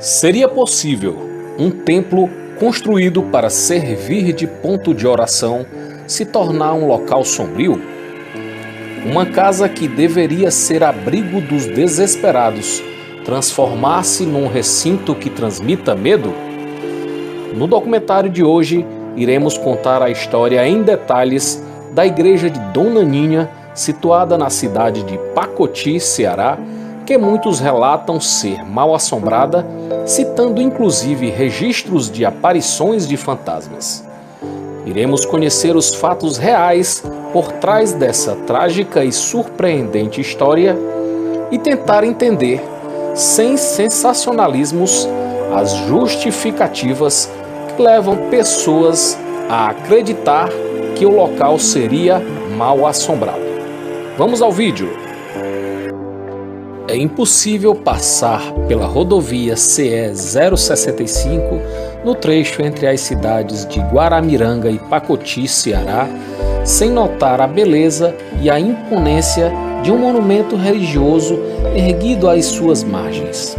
Seria possível um templo construído para servir de ponto de oração se tornar um local sombrio? Uma casa que deveria ser abrigo dos desesperados transformar-se num recinto que transmita medo? No documentário de hoje, iremos contar a história em detalhes da igreja de Dona Ninha, situada na cidade de Pacoti, Ceará, que muitos relatam ser mal assombrada, citando inclusive registros de aparições de fantasmas. Iremos conhecer os fatos reais por trás dessa trágica e surpreendente história e tentar entender, sem sensacionalismos, as justificativas que levam pessoas a acreditar que o local seria mal assombrado. Vamos ao vídeo! É impossível passar pela rodovia CE 065 no trecho entre as cidades de Guaramiranga e Pacoti, Ceará, sem notar a beleza e a imponência de um monumento religioso erguido às suas margens.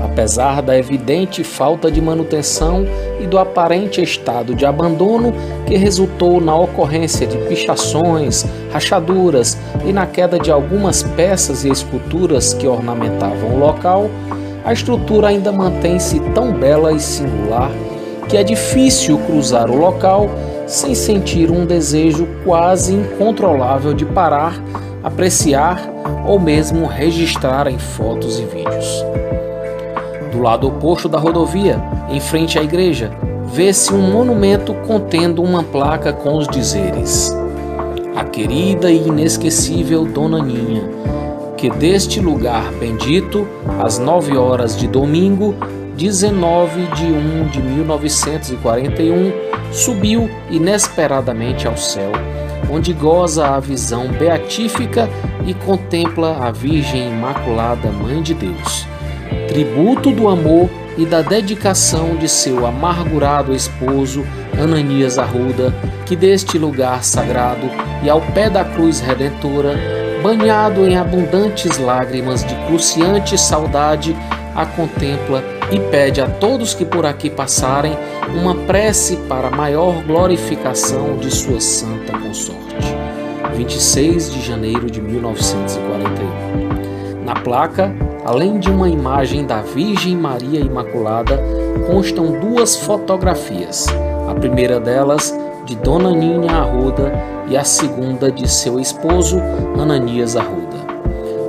Apesar da evidente falta de manutenção e do aparente estado de abandono que resultou na ocorrência de pichações, rachaduras e na queda de algumas peças e esculturas que ornamentavam o local, a estrutura ainda mantém-se tão bela e singular que é difícil cruzar o local sem sentir um desejo quase incontrolável de parar, apreciar ou mesmo registrar em fotos e vídeos. Do lado oposto da rodovia, em frente à igreja, vê-se um monumento contendo uma placa com os dizeres: "A querida e inesquecível Dona Ninha, que deste lugar bendito, às 9 horas de domingo, 19 de 1 de 1941, subiu inesperadamente ao céu, onde goza a visão beatífica e contempla a Virgem Imaculada, Mãe de Deus, tributo do amor e da dedicação de seu amargurado esposo Ananias Arruda, que deste lugar sagrado e ao pé da cruz redentora, banhado em abundantes lágrimas de cruciante saudade, a contempla e pede a todos que por aqui passarem uma prece para maior glorificação de sua santa consorte." 26 de janeiro de 1941. Na placa, além de uma imagem da Virgem Maria Imaculada, constam duas fotografias, a primeira delas de Dona Ninha Arruda e a segunda de seu esposo Ananias Arruda.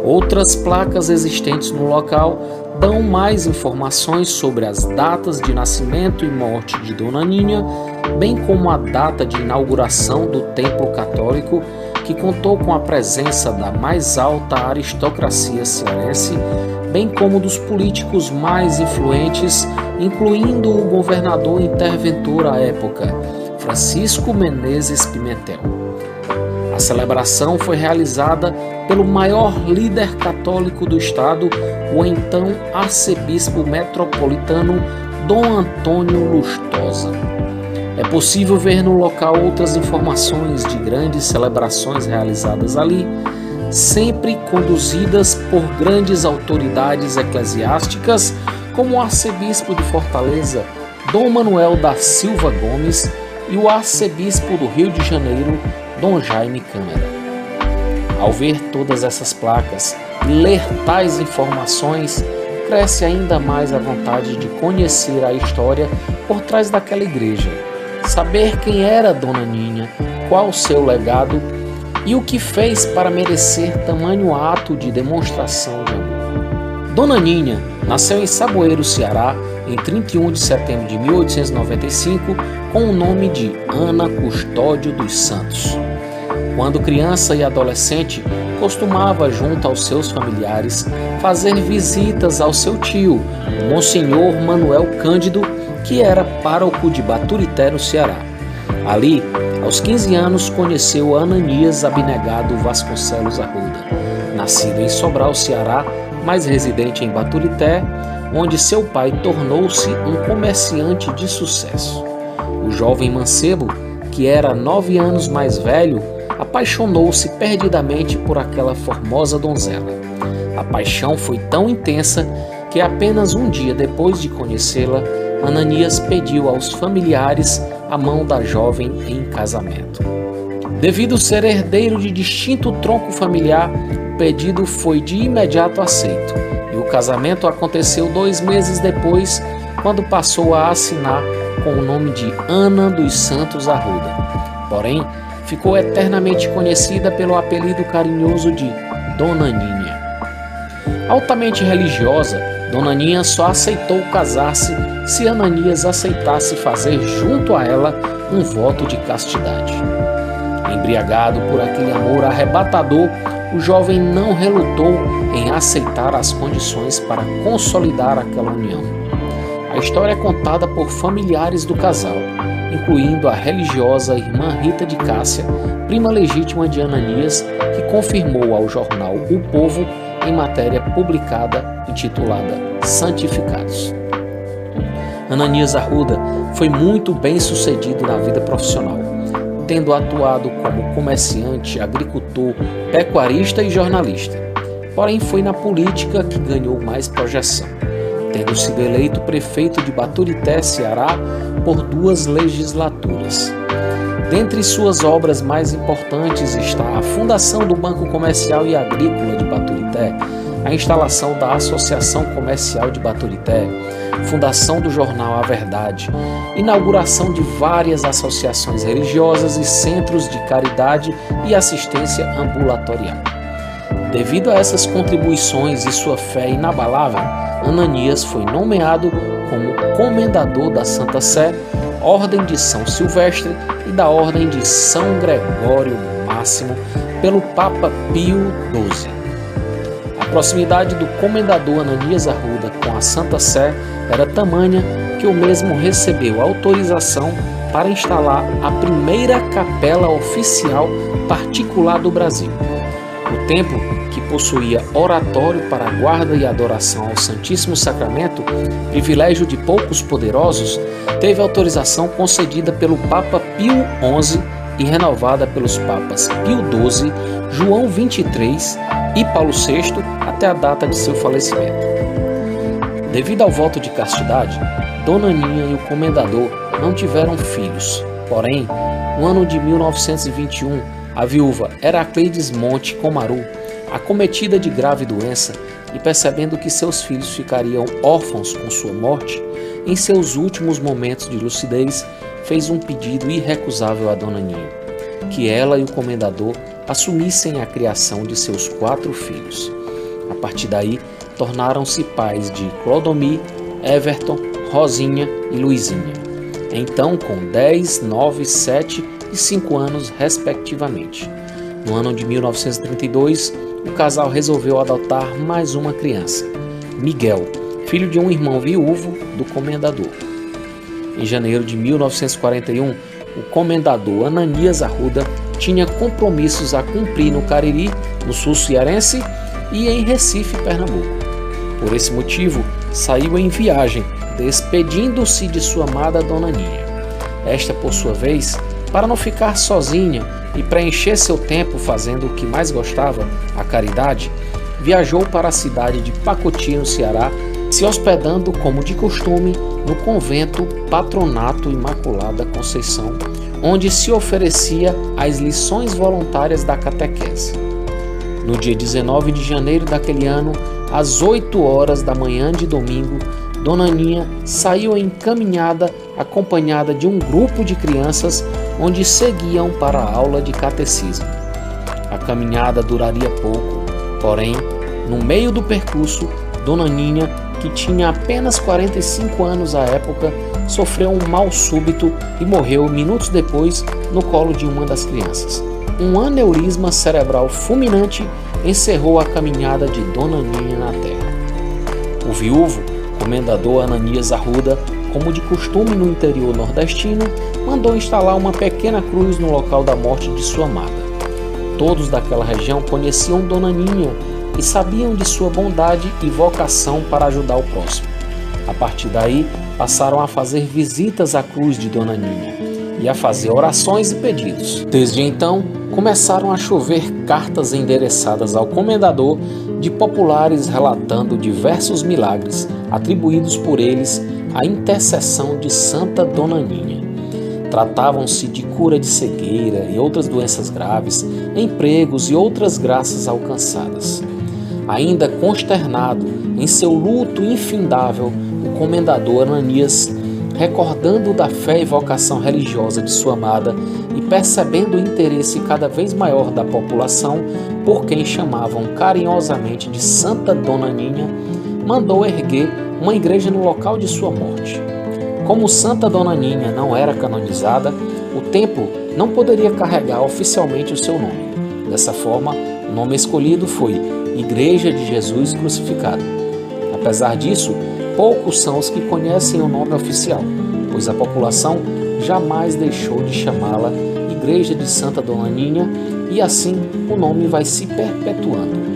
Outras placas existentes no local dão mais informações sobre as datas de nascimento e morte de Dona Ninha, bem como a data de inauguração do templo católico, que contou com a presença da mais alta aristocracia cearense, bem como dos políticos mais influentes, incluindo o governador interventor à época, Francisco Menezes Pimentel. A celebração foi realizada pelo maior líder católico do estado, o então arcebispo metropolitano Dom Antônio Lustosa. É possível ver no local outras informações de grandes celebrações realizadas ali, sempre conduzidas por grandes autoridades eclesiásticas, como o arcebispo de Fortaleza, Dom Manuel da Silva Gomes, e o arcebispo do Rio de Janeiro, Dom Jaime Câmara. Ao ver todas essas placas e ler tais informações, cresce ainda mais a vontade de conhecer a história por trás daquela igreja, saber quem era Dona Ninha, qual o seu legado e o que fez para merecer tamanho ato de demonstração de amor. Dona Ninha nasceu em Saboeiro, Ceará, em 31 de setembro de 1895, com o nome de Ana Custódio dos Santos. Quando criança e adolescente, costumava, junto aos seus familiares, fazer visitas ao seu tio, o Monsenhor Manuel Cândido, que era pároco de Baturité, no Ceará. Ali, aos 15 anos, conheceu Ananias Abnegado Vasconcelos Arruda, nascido em Sobral, Ceará, mas residente em Baturité, onde seu pai tornou-se um comerciante de sucesso. O jovem mancebo, que era 9 anos mais velho, apaixonou-se perdidamente por aquela formosa donzela. A paixão foi tão intensa que apenas um dia depois de conhecê-la, Ananias pediu aos familiares a mão da jovem em casamento. Devido ser herdeiro de distinto tronco familiar, o pedido foi de imediato aceito, e o casamento aconteceu 2 meses depois, quando passou a assinar com o nome de Ana dos Santos Arruda. Porém, ficou eternamente conhecida pelo apelido carinhoso de Dona Ninha. Altamente religiosa, Dona Ninha só aceitou casar-se se Ananias aceitasse fazer junto a ela um voto de castidade. Embriagado por aquele amor arrebatador, o jovem não relutou em aceitar as condições para consolidar aquela união. A história é contada por familiares do casal, incluindo a religiosa irmã Rita de Cássia, prima legítima de Ananias, que confirmou ao jornal O Povo em matéria publicada intitulada Santificados. Ananias Arruda foi muito bem sucedido na vida profissional, tendo atuado como comerciante, agricultor, pecuarista e jornalista. Porém, foi na política que ganhou mais projeção, tendo sido eleito prefeito de Baturité, Ceará, por 2 legislaturas. Dentre suas obras mais importantes está a fundação do Banco Comercial e Agrícola de Baturité, a instalação da Associação Comercial de Baturité, fundação do jornal A Verdade, inauguração de várias associações religiosas e centros de caridade e assistência ambulatorial. Devido a essas contribuições e sua fé inabalável, Ananias foi nomeado como comendador da Santa Sé, Ordem de São Silvestre e da Ordem de São Gregório Máximo pelo Papa Pio XII. A proximidade do comendador Ananias Arruda com a Santa Sé era tamanha que o mesmo recebeu autorização para instalar a primeira capela oficial particular do Brasil. O templo, que possuía oratório para a guarda e adoração ao Santíssimo Sacramento, privilégio de poucos poderosos, teve autorização concedida pelo Papa Pio XI e renovada pelos Papas Pio XII, João XXIII e Paulo VI até a data de seu falecimento. Devido ao voto de castidade, Dona Ninha e o comendador não tiveram filhos. Porém, no ano de 1921, a viúva Heracleides Monte Comaru, acometida de grave doença e percebendo que seus filhos ficariam órfãos com sua morte, em seus últimos momentos de lucidez, fez um pedido irrecusável a Dona Ninha, que ela e o comendador assumissem a criação de seus 4 filhos. A partir daí, tornaram-se pais de Clodomir, Everton, Rosinha e Luizinha, então com 10, 9, 7 e 5 anos respectivamente. No ano de 1932, o casal resolveu adotar mais uma criança, Miguel, filho de um irmão viúvo do comendador. Em janeiro de 1941, o comendador Ananias Arruda tinha compromissos a cumprir no Cariri, no sul cearense, e em Recife, Pernambuco. Por esse motivo, saiu em viagem, despedindo-se de sua amada Dona Ninha. Esta, por sua vez, para não ficar sozinha e preencher seu tempo fazendo o que mais gostava, a caridade, viajou para a cidade de Pacoti, no Ceará, se hospedando, como de costume, no convento Patronato Imaculada Conceição, onde se oferecia as lições voluntárias da catequese. No dia 19 de janeiro daquele ano, às 8 horas da manhã de domingo, Dona Ninha saiu em caminhada acompanhada de um grupo de crianças onde seguiam para a aula de catecismo. A caminhada duraria pouco, porém, no meio do percurso, Dona Ninha, que tinha apenas 45 anos à época, sofreu um mal súbito e morreu minutos depois no colo de uma das crianças. Um aneurisma cerebral fulminante encerrou a caminhada de Dona Ninha na terra. O viúvo, comendador Ananias Arruda, como de costume no interior nordestino, mandou instalar uma pequena cruz no local da morte de sua amada. Todos daquela região conheciam Dona Ninha e sabiam de sua bondade e vocação para ajudar o próximo. A partir daí, passaram a fazer visitas à cruz de Dona Ninha e a fazer orações e pedidos. Desde então, começaram a chover cartas endereçadas ao comendador de populares relatando diversos milagres atribuídos por eles à intercessão de Santa Dona Ninha. Tratavam-se de cura de cegueira e outras doenças graves, empregos e outras graças alcançadas. Ainda consternado em seu luto infindável, o comendador Ananias, recordando da fé e vocação religiosa de sua amada e percebendo o interesse cada vez maior da população por quem chamavam carinhosamente de Santa Dona Ninha, mandou erguer uma igreja no local de sua morte. Como Santa Dona Ninha não era canonizada, o templo não poderia carregar oficialmente o seu nome. Dessa forma, o nome escolhido foi Igreja de Jesus Crucificado. Apesar disso, poucos são os que conhecem o nome oficial, pois a população jamais deixou de chamá-la Igreja de Santa Dona Ninha e assim o nome vai se perpetuando.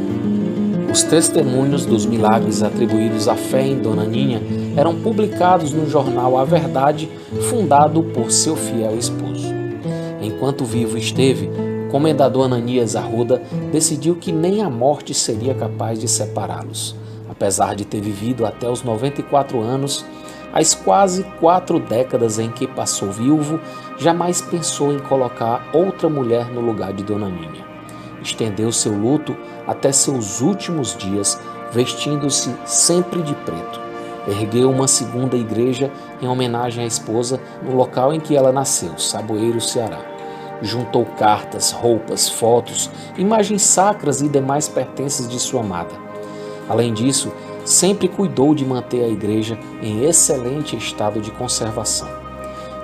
Os testemunhos dos milagres atribuídos à fé em Dona Ninha eram publicados no jornal A Verdade, fundado por seu fiel esposo. Enquanto vivo esteve, o comendador Ananias Arruda decidiu que nem a morte seria capaz de separá-los. Apesar de ter vivido até os 94 anos, as quase 4 décadas em que passou viúvo, jamais pensou em colocar outra mulher no lugar de Dona Ninha. Estendeu seu luto até seus últimos dias, vestindo-se sempre de preto. Ergueu uma segunda igreja em homenagem à esposa no local em que ela nasceu, Saboeiro, Ceará. Juntou cartas, roupas, fotos, imagens sacras e demais pertences de sua amada. Além disso, sempre cuidou de manter a igreja em excelente estado de conservação.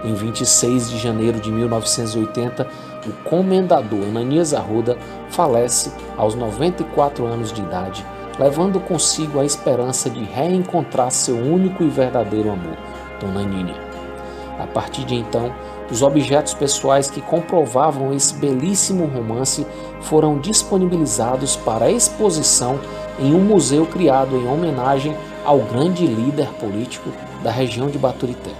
Em 26 de janeiro de 1980, o comendador Ananias Arruda falece aos 94 anos de idade, levando consigo a esperança de reencontrar seu único e verdadeiro amor, Dona Ninha. A partir de então, os objetos pessoais que comprovavam esse belíssimo romance foram disponibilizados para exposição em um museu criado em homenagem ao grande líder político da região de Baturité,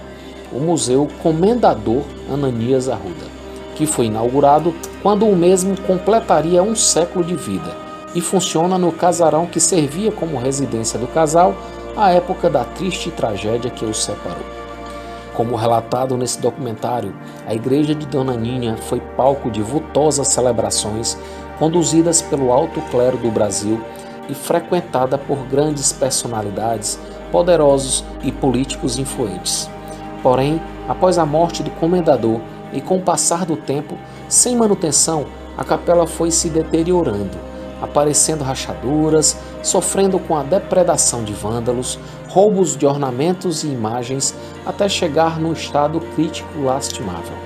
o Museu Comendador Ananias Arruda, que foi inaugurado quando o mesmo completaria 1 século de vida e funciona no casarão que servia como residência do casal à época da triste tragédia que os separou. Como relatado nesse documentário, a igreja de Dona Ninha foi palco de vultosas celebrações conduzidas pelo alto clero do Brasil e frequentada por grandes personalidades, poderosos e políticos influentes. Porém, após a morte do comendador e com o passar do tempo, sem manutenção, a capela foi se deteriorando, aparecendo rachaduras, sofrendo com a depredação de vândalos, roubos de ornamentos e imagens, até chegar num estado crítico lastimável.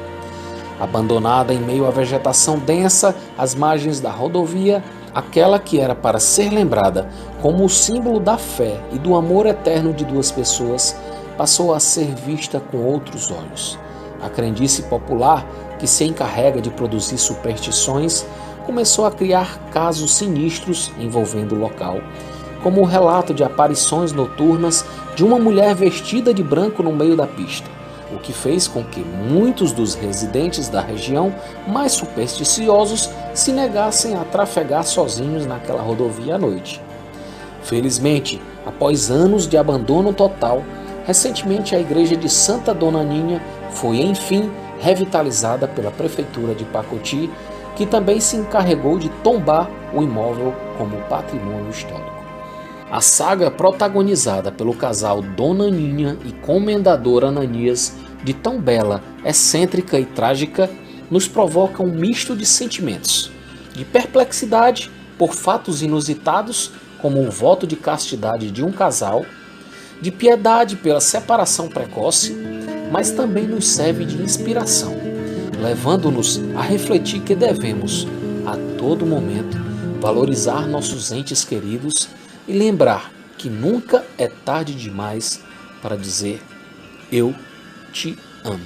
Abandonada em meio à vegetação densa, às margens da rodovia, aquela que era para ser lembrada como o símbolo da fé e do amor eterno de duas pessoas, passou a ser vista com outros olhos. A crendice popular, que se encarrega de produzir superstições, começou a criar casos sinistros envolvendo o local, como o relato de aparições noturnas de uma mulher vestida de branco no meio da pista, o que fez com que muitos dos residentes da região mais supersticiosos se negassem a trafegar sozinhos naquela rodovia à noite. Felizmente, após anos de abandono total, recentemente a igreja de Santa Dona Ninha foi enfim revitalizada pela prefeitura de Pacoti, que também se encarregou de tombar o imóvel como patrimônio histórico. A saga protagonizada pelo casal Dona Ninha e Comendador Ananias, de tão bela, excêntrica e trágica, nos provoca um misto de sentimentos, de perplexidade por fatos inusitados, como o voto de castidade de um casal, de piedade pela separação precoce, mas também nos serve de inspiração, levando-nos a refletir que devemos, a todo momento, valorizar nossos entes queridos e lembrar que nunca é tarde demais para dizer eu te amo.